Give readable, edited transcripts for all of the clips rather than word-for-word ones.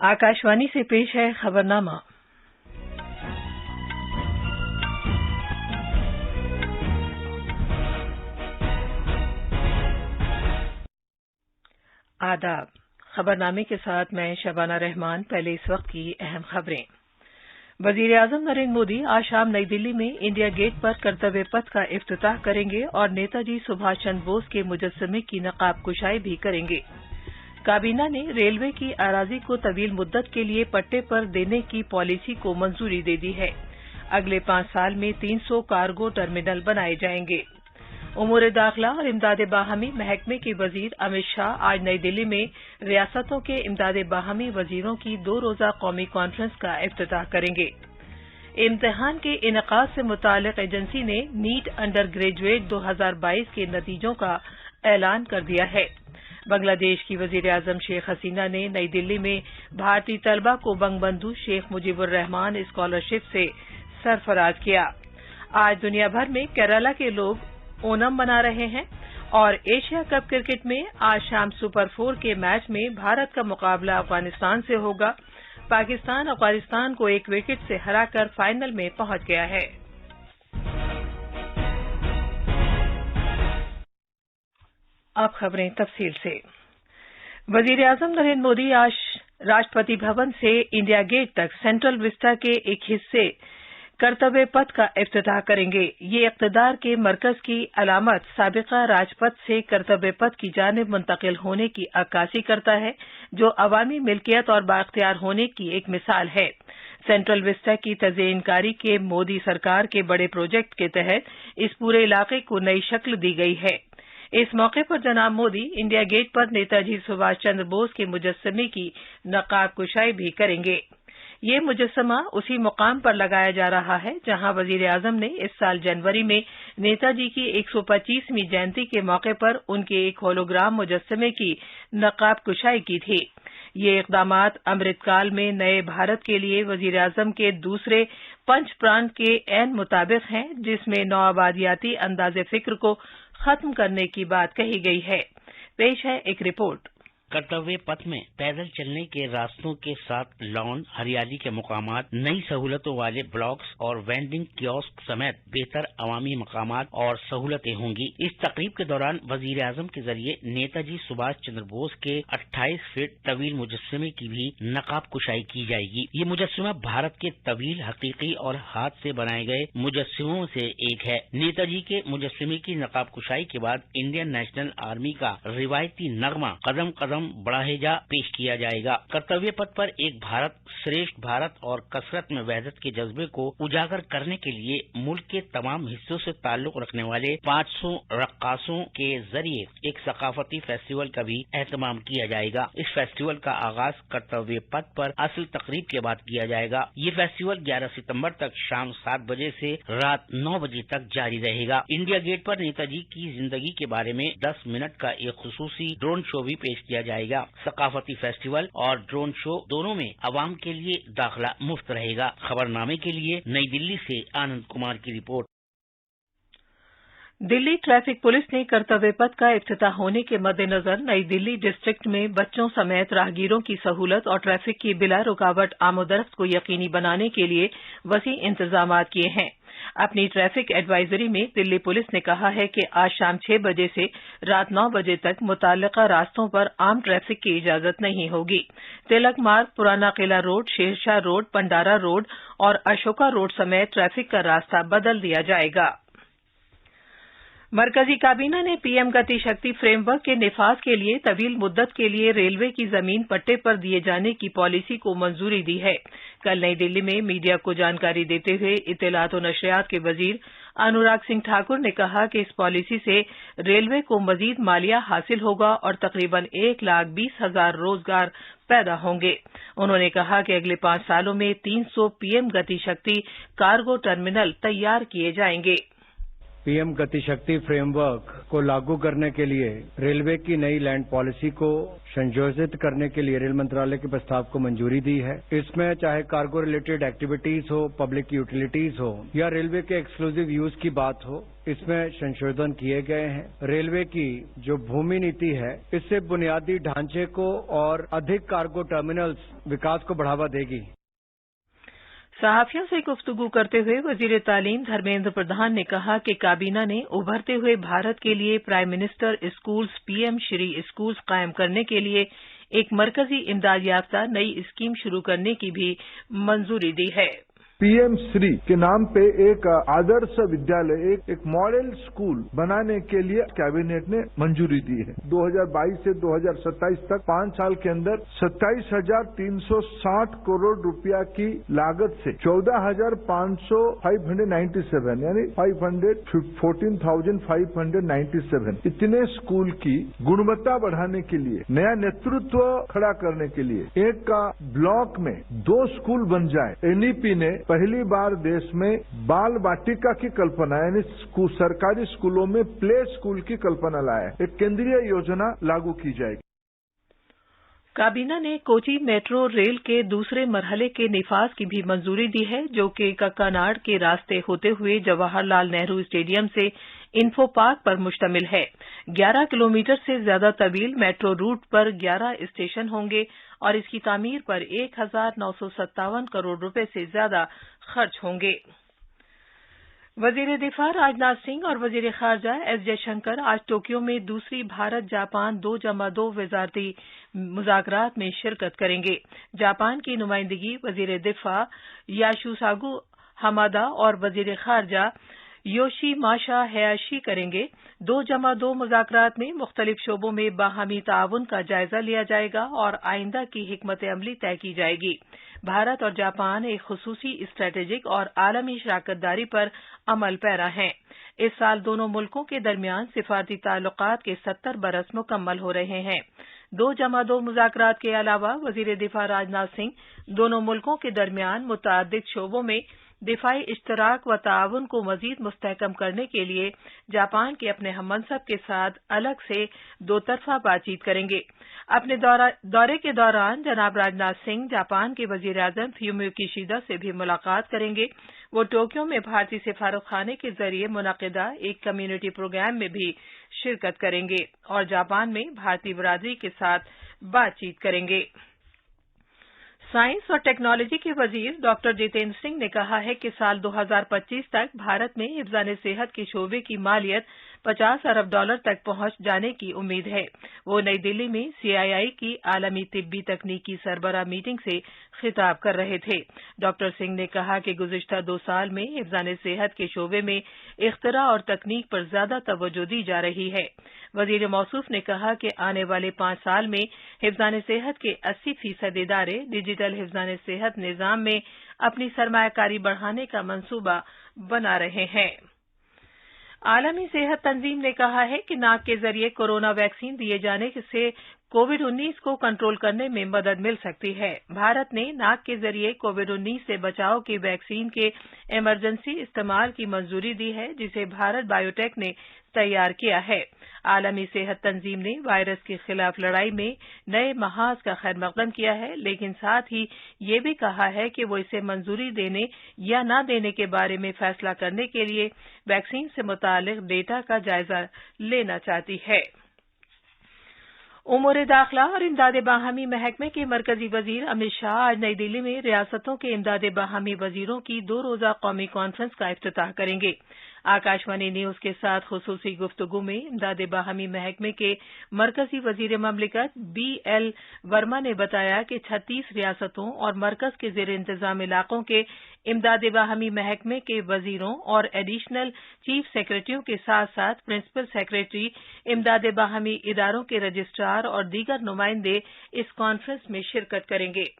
आकाशवाणी से पेश है खबरनामा। आदाब। खबरनामे के साथ मैं शबाना रहमान। पहले इस वक्त की अहम खबरें। वजीर आजम नरेंद्र मोदी आज शाम नई दिल्ली में इंडिया गेट पर कर्तव्य पथ का इफ्तिताह करेंगे और नेताजी सुभाष चंद्र बोस के मुजस्समे की नकाब कुशाई भी करेंगे। काबीना ने रेलवे की अराजी को तवील मुद्दत के लिए पट्टे पर देने की पॉलिसी को मंजूरी दे दी है। अगले 5 साल में 300 कार्गो टर्मिनल बनाए जाएंगे। उमूर दाखिला और इमदाद बाहमी महकमे के वजीर अमित शाह आज नई दिल्ली में रियासतों के इमदाद बाहमी वजीरों की 2 रोजा कौमी कॉन्फ्रेंस का इफ्तिताह करेंगे। इम्तिहान के इनेकाद से मुताल्लिक एजेंसी ने नीट अंडर ग्रेजुएट 2022 के नतीजों का ऐलान कर दिया है। बांग्लादेश की वजीर आजम शेख हसीना ने नई दिल्ली में भारतीय तलबा को बंगबंधु शेख मुजीबुर रहमान स्कॉलरशिप से सरफराज किया। आज दुनिया भर में केरला के लोग ओणम मना रहे हैं और एशिया कप क्रिकेट में आज शाम सुपर 4 के मैच में भारत का मुकाबला अफगानिस्तान से होगा। पाकिस्तान अफगानिस्तान को 1 विकेट से हराकर फाइनल में पहुंच गया है। अब खबरें तफसील से। वजीर आजम नरेंद्र मोदी आज राष्ट्रपति भवन से इंडिया गेट तक सेंट्रल विस्टा के एक हिस्से कर्तव्य पथ का इफ्तिताह करेंगे। ये इक़्तिदार के मरकज की अलामत साबिका राजपथ से कर्तव्य पथ की जानिब मुंतकिल होने की अक्कासी करता है, जो अवामी मिल्कियत और बाख्तियार होने की एक मिसाल है। सेंट्रल विस्टा की तज़यीनकारी के मोदी सरकार के बड़े प्रोजेक्ट के तहत इस पूरे इलाके को नई शक्ल दी गई है। इस मौके पर जनाब मोदी इंडिया गेट पर नेताजी सुभाष चंद्र बोस के मुजस्समे की नकाब कुशाई भी करेंगे। ये मुजस्समा उसी मुकाम पर लगाया जा रहा है जहां वजीर आजम ने इस साल जनवरी में नेताजी की 125वीं जयंती के मौके पर उनके एक होलोग्राम मुजस्समे की नकाब कुशाई की थी। ये इक़दामात अमृतकाल में नए भारत के लिए वजीर आजम के दूसरे पंच प्राण के ऐन मुताबिक हैं, जिसमें नौआबादियाती अंदाज़े फिक्र को खत्म करने की बात कही गई है। पेश है एक रिपोर्ट। कर्तव्य पथ में पैदल चलने के रास्तों के साथ लॉन, हरियाली के मकामात, नई सहूलतों वाले ब्लॉक्स और वेंडिंग कियोस्क समेत बेहतर अवामी मकामात और सहूलतें होंगी। इस तकरीब के दौरान वजीर आजम के जरिए नेताजी सुभाष चंद्र बोस के 28 फीट तवील मुजस्समे की भी नकाब कुशाई की जाएगी। ये मुजस्समा भारत के तवील, हकीकी और हाथ से बनाए गए मुजस्समों से एक है। नेताजी के मुजस्समे की नकाब कुशाई के बाद इंडियन नेशनल आर्मी का रिवायती नगमा कदम कदम बढ़ाए जा पेश किया जाएगा। कर्तव्य पथ पर एक भारत श्रेष्ठ भारत और कसरत में वहदत के जज्बे को उजागर करने के लिए मुल्क के तमाम हिस्सों से ताल्लुक रखने वाले 500 रक्कासों के जरिए एक सकाफती फेस्टिवल का भी एहतमाम किया जाएगा। इस फेस्टिवल का आगाज कर्तव्य पथ पर असल तकरीब के बाद किया जाएगा। ये फेस्टिवल 11 सितंबर तक शाम 7 बजे से रात 9 बजे तक जारी रहेगा। इंडिया गेट पर नेताजी की जिंदगी के बारे में 10 मिनट का एक खुसूसी ड्रोन शो भी पेश किया जाएगा। सकाफती फेस्टिवल और ड्रोन शो दोनों में अवाम के लिए दाखिला मुफ्त रहेगा। खबरनामे के लिए नई दिल्ली से आनंद कुमार की रिपोर्ट। दिल्ली ट्रैफिक पुलिस ने कर्तव्य पथ का इफ्तिताह होने के मद्देनजर नई दिल्ली डिस्ट्रिक्ट में बच्चों समेत राहगीरों की सहूलत और ट्रैफिक की बिला रुकावट आमोदरफ्त को यकीनी बनाने के लिए वसी इंतजाम किए हैं। अपनी ट्रैफिक एडवाइजरी में दिल्ली पुलिस ने कहा है कि आज शाम 6 बजे से रात 9 बजे तक मुताल्लिका रास्तों पर आम ट्रैफिक की इजाजत नहीं होगी। Tilak Marg, Purana Qila road, Sher Shah road, Pandara road और अशोका रोड समेत ट्रैफिक का रास्ता बदल दिया जाएगा। मरकजी काबीना ने पीएम गति शक्ति फ्रेमवर्क के निफाज के लिए तवील मुद्दत के लिए रेलवे की जमीन पट्टे पर दिए जाने की पॉलिसी को मंजूरी दी है। कल नई दिल्ली में मीडिया को जानकारी देते हुए इत्तलात और नशरियात के वजीर अनुराग सिंह ठाकुर ने कहा कि इस पॉलिसी से रेलवे को मजीद मालिया हासिल होगा और तकरीबन 1,20,000 रोजगार पैदा होंगे। उन्होंने कहा कि अगले 5 सालों में 300 पीएम गति शक्ति कार्गो टर्मिनल तैयार किए जाएंगे। पीएम गति शक्ति फ्रेमवर्क को लागू करने के लिए रेलवे की नई लैंड पॉलिसी को संशोधित करने के लिए रेल मंत्रालय के प्रस्ताव को मंजूरी दी है। इसमें चाहे कार्गो रिलेटेड एक्टिविटीज हो, पब्लिक यूटिलिटीज हो या रेलवे के एक्सक्लूसिव यूज की बात हो, इसमें संशोधन किए गए हैं। रेलवे की जो भूमि नीति है, इससे बुनियादी ढांचे को और अधिक कार्गो टर्मिनल्स विकास को बढ़ावा देगी। सहाफियों से गुफ्तगू करते हुए वजीर तालीम धर्मेंद्र प्रधान ने कहा कि काबीना ने उभरते हुए भारत के लिए prime minister schools PM Shri schools कायम करने के लिए एक मरकजी इमदाद याफ्ता नई स्कीम शुरू करने की भी मंजूरी दी है। पीएम श्री के नाम पे एक आदर्श विद्यालय, एक मॉडल स्कूल बनाने के लिए कैबिनेट ने मंजूरी दी है। 2022 से 2027 तक 5 साल के अंदर 27,360 करोड़ रुपया की लागत से 14,597 यानी 14,597 इतने स्कूल की गुणवत्ता बढ़ाने के लिए, नया नेतृत्व खड़ा करने के लिए एक का ब्लॉक में 2 स्कूल बन जाए। एनईपी ने पहली बार देश में बाल वाटिका की कल्पना यानी सरकारी स्कूलों में प्ले स्कूल की कल्पना लाया है। एक केंद्रीय योजना लागू की जाएगी। काबीना ने कोची मेट्रो रेल के दूसरे मरहले के निफाज की भी मंजूरी दी है, जो कि कक्कानाड़ के रास्ते होते हुए जवाहरलाल नेहरू स्टेडियम से इन्फो पार्क पर मुश्तमिल है। 11 किलोमीटर से ज्यादा तवील मेट्रो रूट पर 11 स्टेशन होंगे और इसकी तामीर पर 1,957 करोड़ रुपए से ज्यादा खर्च होंगे। वजीर दिफा राजनाथ सिंह और वजीर खारजा एस जयशंकर आज टोक्यो में दूसरी भारत जापान 2+2 वजारती मुज़ाकरात में शिरकत करेंगे। जापान की नुमाइंदगी वजीर दिफा याशुसागु हमादा और वजीर खारजा योशीमाशा हयाशी करेंगे। 2+2 मुज़ाकरात में मुख्तलिफ शोबों में बाहमी ताउन का जायजा लिया जाएगा और आइंदा की हिकमत अमली तय की जाएगी। भारत और जापान एक खुसूसी स्ट्रेटेजिक और आलमी शराकतदारी पर अमल पैरा हैं। इस साल दोनों मुल्कों के दरमियान सिफारती ताल्लुकात के 70 बरस मुकम्मल हो रहे हैं। 2+2 मुज़ाकरात के अलावा वजीर दिफा राजनाथ सिंह दोनों मुल्कों के दरमियान मुतअद्दिद शोबों में दिफाई इश्तराक व ताउन को मजीद मुस्तहकम करने के लिए जापान के अपने हममनसब के साथ अलग से 2 तरफा बातचीत करेंगे। अपने दौरे के दौरान जनाब राजनाथ सिंह जापान के वजीर आजम फ्यूमियो किशिदा से भी मुलाकात करेंगे। वो टोक्यो में भारतीय सिफारतखाने के जरिए मुनक़िदा एक कम्युनिटी प्रोग्राम में भी शिरकत करेंगे और जापान में भारतीय बरादरी के साथ बातचीत करेंगे। साइंस और टेक्नोलॉजी के वजीर डॉक्टर जितेंद्र सिंह ने कहा है कि साल 2025 तक भारत में हिफ्ज़ान सेहत के शोबे की मालियत $50 अरब तक पहुंच जाने की उम्मीद है। वो नई दिल्ली में CII की आलमी तिब्बी तकनीकी सरबराह मीटिंग से खिताब कर रहे थे। डॉक्टर सिंह ने कहा कि गुज़िश्ता 2 साल में हिफ्ज़ान सेहत के शोबे में इख्तिरा और तकनीक पर ज्यादा तवज्जो दी जा रही है। वजीर मौसूफ ने कहा कि आने वाले 5 साल में हिफ्ज़ान सेहत के 80% इदारे डिजिटल हिफ्ज़ान सेहत निज़ाम में अपनी सरमायाकारी बढ़ाने का मंसूबा बना रहे हैं। आलमी सेहत तंजीम ने कहा है कि नाक के जरिए कोरोना वैक्सीन दिए जाने से कोविड-19 को कंट्रोल करने में मदद मिल सकती है। भारत ने नाक के जरिए कोविड-19 से बचाव की वैक्सीन के इमरजेंसी इस्तेमाल की मंजूरी दी है, जिसे भारत बायोटेक ने तैयार किया है। आलमी सेहत तंजीम ने वायरस के खिलाफ लड़ाई में नए महाज का खैर मकदम किया है, लेकिन साथ ही ये भी कहा है कि वो इसे मंजूरी देने या न देने के बारे में फैसला करने के लिए वैक्सीन से मुतालिक डेटा का जायजा लेना चाहती है। उमूर दाखिला और इमदाद बाहमी महकमे के मरकजी वजीर अमित शाह आज नई दिल्ली में रियासतों के इमदाद बाहमी वजीरों की 2 रोज़ा कौमी कॉन्फ्रेंस का इफ्तिताह करेंगे। आकाशवाणी न्यूज के साथ खुसूसी गुफ्तगू में इमदाद बाहमी महकमे के मरकजी वजीर ममलिकत BL वर्मा ने बताया कि 36 रियासतों और मरकज के ज़ेर इंतजाम इलाकों के इमदाद बाहमी महकमे के वजीरों और एडिशनल चीफ सेक्रेटरियों के साथ साथ प्रिंसिपल सेक्रेटरी, इमदाद बाहमी इदारों के रजिस्ट्रार और दीगर नुमाइंदे इस कॉन्फ्रेंस में शिरकत करेंगे।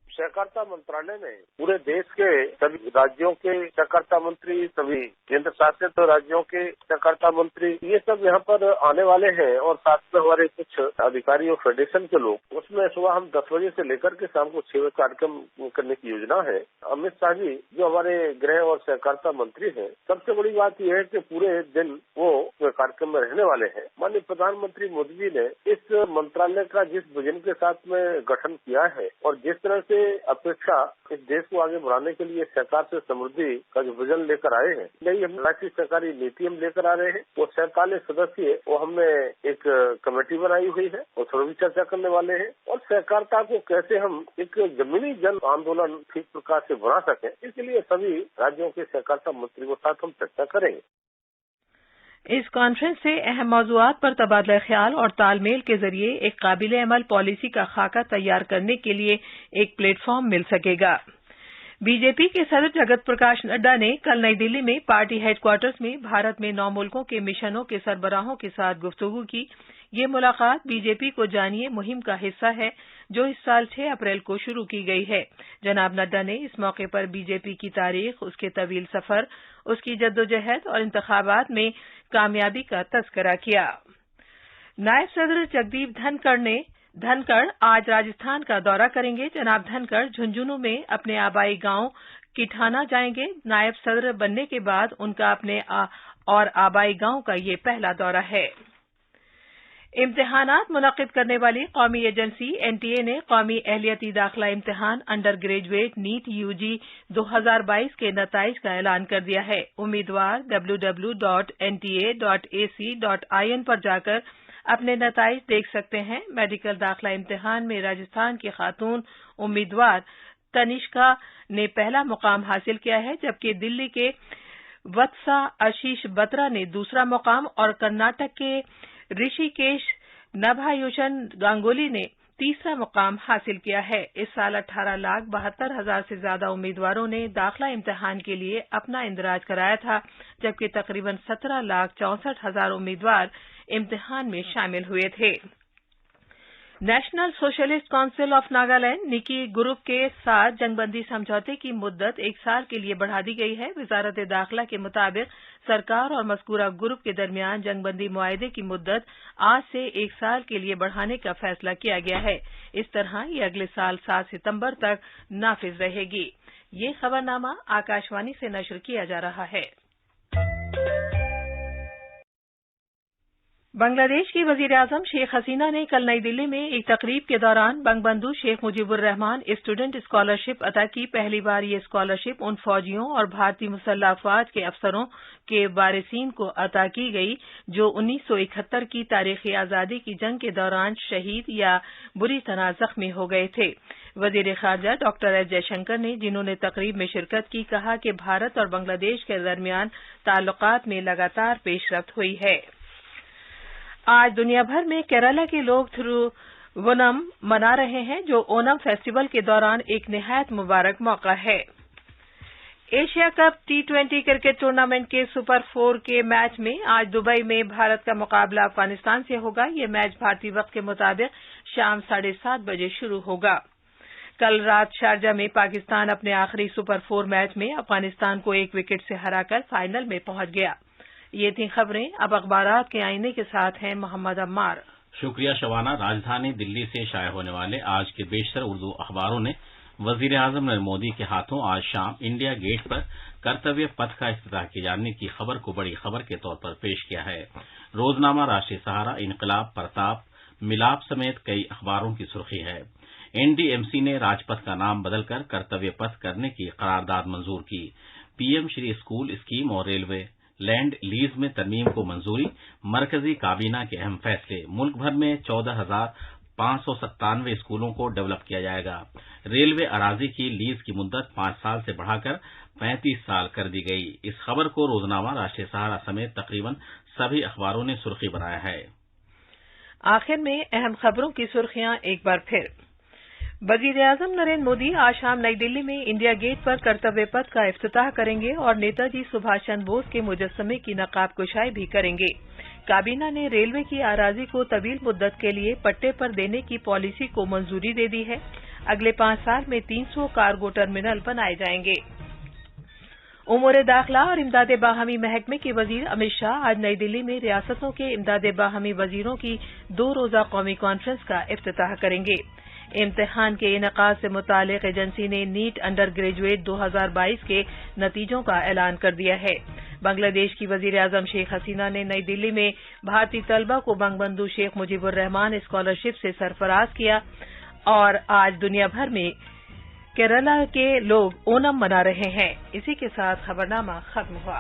सहकारिता मंत्रालय ने पूरे देश के सभी राज्यों के सहकारिता मंत्री, सभी केंद्र शासित राज्यों के सहकारिता मंत्री, ये सब यहाँ पर आने वाले हैं और साथ में हमारे कुछ अधिकारी और फेडरेशन के लोग। उसमें सुबह हम 10 बजे से लेकर के शाम को 6 बजे कार्यक्रम करने की योजना है। अमित शाह जी जो हमारे गृह और सहकारिता मंत्री हैं, सबसे बड़ी बात यह है कि पूरे दिन वो कार्यक्रम में रहने वाले हैं। माननीय प्रधानमंत्री मोदी जी ने इस मंत्रालय का जिस विजन के साथ में गठन किया है और जिस तरह से अपेक्षा इस देश को आगे बढ़ाने के लिए सरकार से समृद्धि का जो विजन लेकर आए हैं, नई हम राष्ट्रीय सरकारी नीति हम लेकर आ रहे हैं। वो 47 सदस्य वो हमने एक कमेटी बनाई हुई है और थोड़ी भी चर्चा करने वाले हैं और सहकारिता को कैसे हम एक जमीनी जन आंदोलन ठीक प्रकार से बना सकें, इसके लिए सभी राज्यों के सहकारिता मंत्री के साथ हम चर्चा करेंगे। इस कॉन्फ्रेंस से अहम मौज़ूआत पर तबादला ख्याल और तालमेल के जरिए एक काबिल अमल पॉलिसी का खाका तैयार करने के लिए एक प्लेटफॉर्म मिल सकेगा। बीजेपी के सदर जगत प्रकाश नड्डा ने कल नई दिल्ली में पार्टी हेडक्वार्टर्स में भारत में 9 मुल्कों के मिशनों के सरबराहों के साथ गुफ्तगू की। ये मुलाकात बीजेपी को जानिए मुहिम का हिस्सा है जो इस साल 6 अप्रैल को शुरू की गई है। जनाब नड्डा ने इस मौके पर बीजेपी की तारीख, उसके तवील सफर, उसकी जद्दोजहद और इंतखाबात में कामयाबी का तस्करा किया। नायब सदर जगदीप धनखड़ आज राजस्थान का दौरा करेंगे। जनाब धनखड़ झुंझुनू में अपने आबाई गांव किठाना जाएंगे। नायब सदर बनने के बाद उनका अपने और आबाई गांव का ये पहला दौरा है। इम्तिहानात मुनक्किद करने वाली कौमी एजेंसी एनटीए ने कौमी अहलियती दाखिला इम्तिहान अंडर ग्रेजुएट नीट यूजी 2022 के नताइज का ऐलान कर दिया है। उम्मीदवार www.nta.ac.in पर जाकर अपने नताइज देख सकते हैं। मेडिकल दाखिला इम्तिहान में राजस्थान की खातून उम्मीदवार तनिष्का ने पहला मुकाम हासिल किया है, जबकि दिल्ली के वत्सा आशीष बत्रा ने दूसरा मुकाम और कर्नाटक के ऋषिकेश नभायुषन गांगुली ने तीसरा मुकाम हासिल किया है। इस साल 18,72,000 से ज्यादा उम्मीदवारों ने दाखिला इम्तिहान के लिए अपना इंदराज कराया था, जबकि तकरीबन 17,64,000 उम्मीदवार इम्तिहान में शामिल हुए थे। National Socialist Council of Nagaland Niki group के साथ जंगबंदी समझौते की मुद्दत 1 साल के लिए बढ़ा दी गई है। वजारत दाखिला के मुताबिक सरकार और मज़कूरा ग्रुप के दरमियान जंगबंदी मुआहदे की मुद्दत आज से 1 साल के लिए बढ़ाने का फैसला किया गया है। इस तरह ये अगले साल 7 सितंबर तक नाफिज रहेगी। ये खबरनामा आकाशवाणी से नशर किया जा रहा है। बांग्लादेश की वज़ीर-ए-आज़म शेख हसीना ने कल नई दिल्ली में एक तकरीब के दौरान बंगबंधु शेख मुजीबुर रहमान स्टूडेंट स्कॉलरशिप अता की। पहली बार ये स्कॉलरशिप उन फौजियों और भारतीय मुसल्लह अफ़वाज के अफसरों के वारिसीन को अता की गई जो 1971 की तारीख़ी आज़ादी की जंग के दौरान शहीद या बुरी तरह जख्मी हो गए थे। वज़ीर ख़ारजा डॉक्टर एस जयशंकर ने, जिन्होंने तकरीब में शिरकत की, कहा कि भारत और बांग्लादेश के दरमियान ताल्लुकात में लगातार पेशरफ्त हुई है। आज दुनिया भर में केरला के लोग थिरुवोनम मना रहे हैं, जो ओनम फेस्टिवल के दौरान एक निहायत मुबारक मौका है। Asia cup T20 cricket tournament के सुपर 4 के मैच में आज दुबई में भारत का मुकाबला अफगानिस्तान से होगा। ये मैच भारतीय वक्त के मुताबिक शाम 7:30 बजे शुरू होगा। कल रात शारजा में पाकिस्तान अपने आखिरी सुपर 4 मैच में अफगानिस्तान को 1 विकेट से हराकर फाइनल में पहुंच गया। ये थी खबरें। अब अखबारात के आईने के साथ हैं मोहम्मद अम्मार। शुक्रिया शबाना। राजधानी दिल्ली से शाये होने वाले आज के बेशतर उर्दू अखबारों ने वजीर-ए-आज़म नरेंद्र मोदी के हाथों आज शाम इंडिया गेट पर कर्तव्य पथ का इफ्तिताह किए जाने की खबर को बड़ी खबर के तौर पर पेश किया है। रोजनामा, राष्ट्रीय सहारा, इनकलाब, प्रताप, मिलाप समेत कई अखबारों की सुर्खी है। एनडीएमसी ने राजपथ का नाम बदलकर कर्तव्य पथ करने की करारदाद मंजूर की। पीएम श्री स्कूल स्कीम और रेलवे लैंड लीज में तरमीम को मंजूरी। मरकजी काबीना के अहम फैसले। मुल्क भर में 14,597 स्कूलों को डेवलप किया जाएगा। रेलवे अराजी की लीज की मुद्दत 5 साल से बढ़ाकर 35 साल कर दी गई। इस खबर को रोजनामा, राष्ट्रीय सहारा समेत तकरीबन सभी अखबारों ने सुर्खी बनाया है। आखिर में अहम खबरों की सुर्खियां एक बार फिर। वज़ीर-ए-आज़म नरेंद्र मोदी आज शाम नई दिल्ली में इंडिया गेट पर कर्तव्य पथ का इफ्तिताह करेंगे और नेताजी सुभाष चंद्र बोस के मुजस्समे की नकाब कुशाई भी करेंगे। काबीना ने रेलवे की अराजी को तवील मुद्दत के लिए पट्टे पर देने की पॉलिसी को मंजूरी दे दी है। अगले 5 साल में 300 कार्गो टर्मिनल बनाए जाएंगे। उमूर दाखिला और इमदाद बाहमी महकमे के वजीर अमित शाह आज नई दिल्ली में रियासतों के इमदाद बाहमी वजीरों की 2 रोजा कौमी कॉन्फ्रेंस का इफ्तिताह करेंगे। इम्तिहान के इनेकाद से मुतालिक एजेंसी ने नीट अंडर ग्रेजुएट 2022 के नतीजों का ऐलान कर दिया है। बांग्लादेश की वजीर आजम शेख हसीना ने नई दिल्ली में भारतीय तलबा को बंगबंधु शेख मुजीबुर रहमान स्कॉलरशिप से सरफराज किया और आज दुनिया भर में केरला के लोग ओणम मना रहे हैं। इसी के साथ खबरनामा खत्म हुआ।